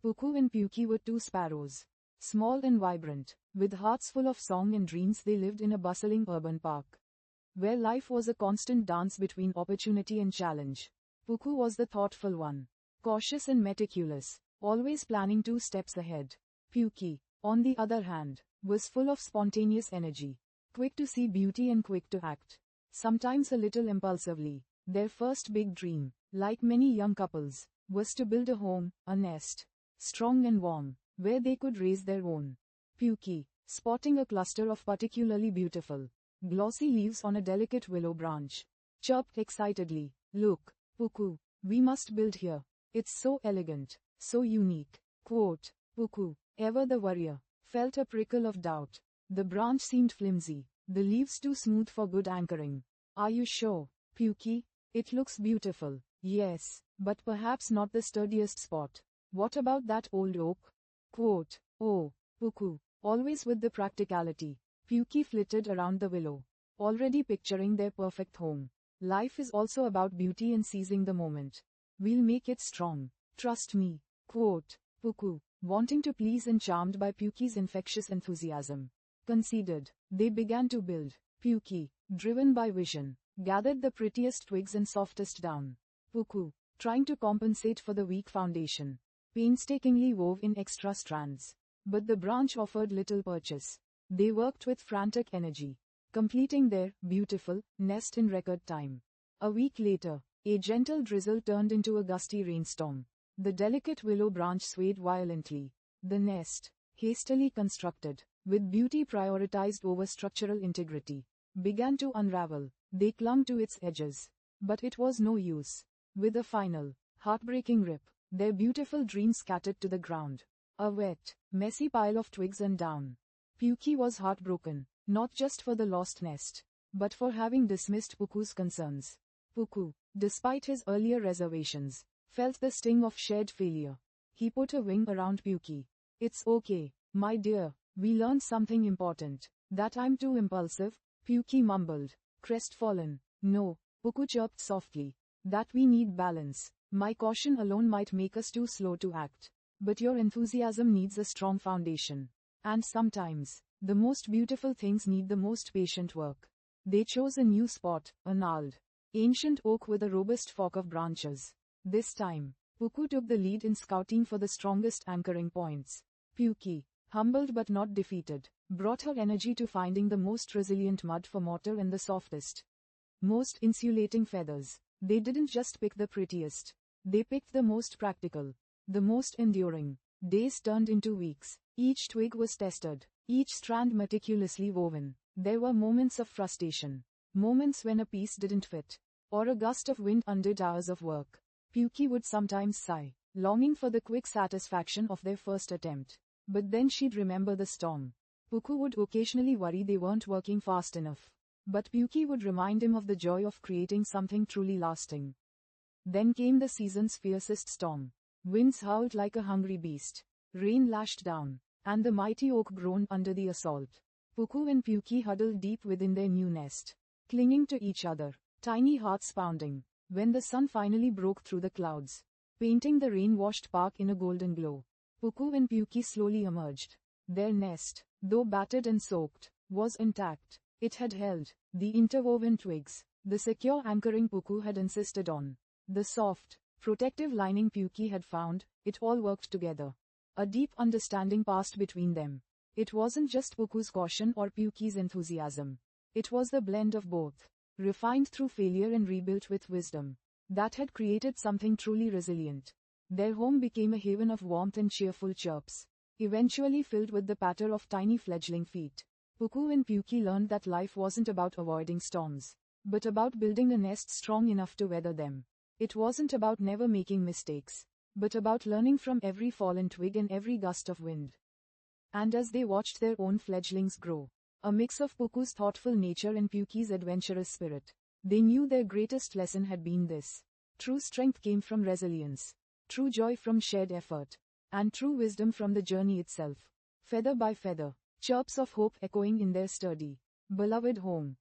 Puku and Puki were two sparrows. Small and vibrant, with hearts full of song and dreams, they lived in a bustling urban park, where life was a constant dance between opportunity and challenge. Puku was the thoughtful one, cautious and meticulous, always planning 2 steps ahead. Puki, on the other hand, was full of spontaneous energy, quick to see beauty and quick to act, sometimes a little impulsively. Their first big dream, like many young couples, was to build a home, a nest, strong and warm, where they could raise their own. Puki, spotting a cluster of particularly beautiful, glossy leaves on a delicate willow branch, chirped excitedly, "Look, Puku, we must build here. It's so elegant, so unique." Quote, Puku, ever the worrier, felt a prickle of doubt. The branch seemed flimsy, the leaves too smooth for good anchoring. "Are you sure, Puki? It looks beautiful." "Yes, but perhaps not the sturdiest spot. What about that old oak?" Quote, "Oh, Puku, always with the practicality." Puki flitted around the willow, already picturing their perfect home. "Life is also about beauty and seizing the moment. We'll make it strong. Trust me." Quote, Puku, wanting to please and charmed by Puki's infectious enthusiasm, conceded. They began to build. Puki, driven by vision, gathered the prettiest twigs and softest down. Puku, trying to compensate for the weak foundation, painstakingly wove in extra strands. But the branch offered little purchase. They worked with frantic energy, completing their beautiful nest in record time. A week later, a gentle drizzle turned into a gusty rainstorm. The delicate willow branch swayed violently. The nest, hastily constructed, with beauty prioritized over structural integrity, began to unravel. They clung to its edges. But it was no use. With a final, heartbreaking rip, their beautiful dream scattered to the ground. A wet, messy pile of twigs and down. Puki was heartbroken, not just for the lost nest, but for having dismissed Puku's concerns. Puku, despite his earlier reservations, felt the sting of shared failure. He put a wing around Puki. "It's okay, my dear, we learned something important." "That I'm too impulsive?" Puki mumbled, crestfallen. "No," Puku chirped softly. "That we need balance. My caution alone might make us too slow to act. But your enthusiasm needs a strong foundation. And sometimes, the most beautiful things need the most patient work." They chose a new spot, a gnarled, ancient oak with a robust fork of branches. This time, Puku took the lead in scouting for the strongest anchoring points. Puki, humbled but not defeated, brought her energy to finding the most resilient mud for mortar and the softest, most insulating feathers. They didn't just pick the prettiest. They picked the most practical, the most enduring. Days turned into weeks. Each twig was tested, each strand meticulously woven. There were moments of frustration, moments when a piece didn't fit, or a gust of wind undid hours of work. Puki would sometimes sigh, longing for the quick satisfaction of their first attempt. But then she'd remember the storm. Puku would occasionally worry they weren't working fast enough. But Puki would remind him of the joy of creating something truly lasting. Then came the season's fiercest storm. Winds howled like a hungry beast. Rain lashed down, and the mighty oak groaned under the assault. Puku and Puki huddled deep within their new nest, clinging to each other, tiny hearts pounding. When the sun finally broke through the clouds, painting the rain-washed park in a golden glow, Puku and Puki slowly emerged. Their nest, though battered and soaked, was intact. It had held the interwoven twigs, the secure anchoring Puku had insisted on, the soft, protective lining Puki had found. It all worked together. A deep understanding passed between them. It wasn't just Puku's caution or Puki's enthusiasm. It was the blend of both, refined through failure and rebuilt with wisdom, that had created something truly resilient. Their home became a haven of warmth and cheerful chirps, eventually filled with the patter of tiny fledgling feet. Puku and Puki learned that life wasn't about avoiding storms, but about building a nest strong enough to weather them. It wasn't about never making mistakes, but about learning from every fallen twig and every gust of wind. And as they watched their own fledglings grow, a mix of Puku's thoughtful nature and Puki's adventurous spirit, they knew their greatest lesson had been this. True strength came from resilience, true joy from shared effort, and true wisdom from the journey itself. Feather by feather, chirps of hope echoing in their sturdy, beloved home.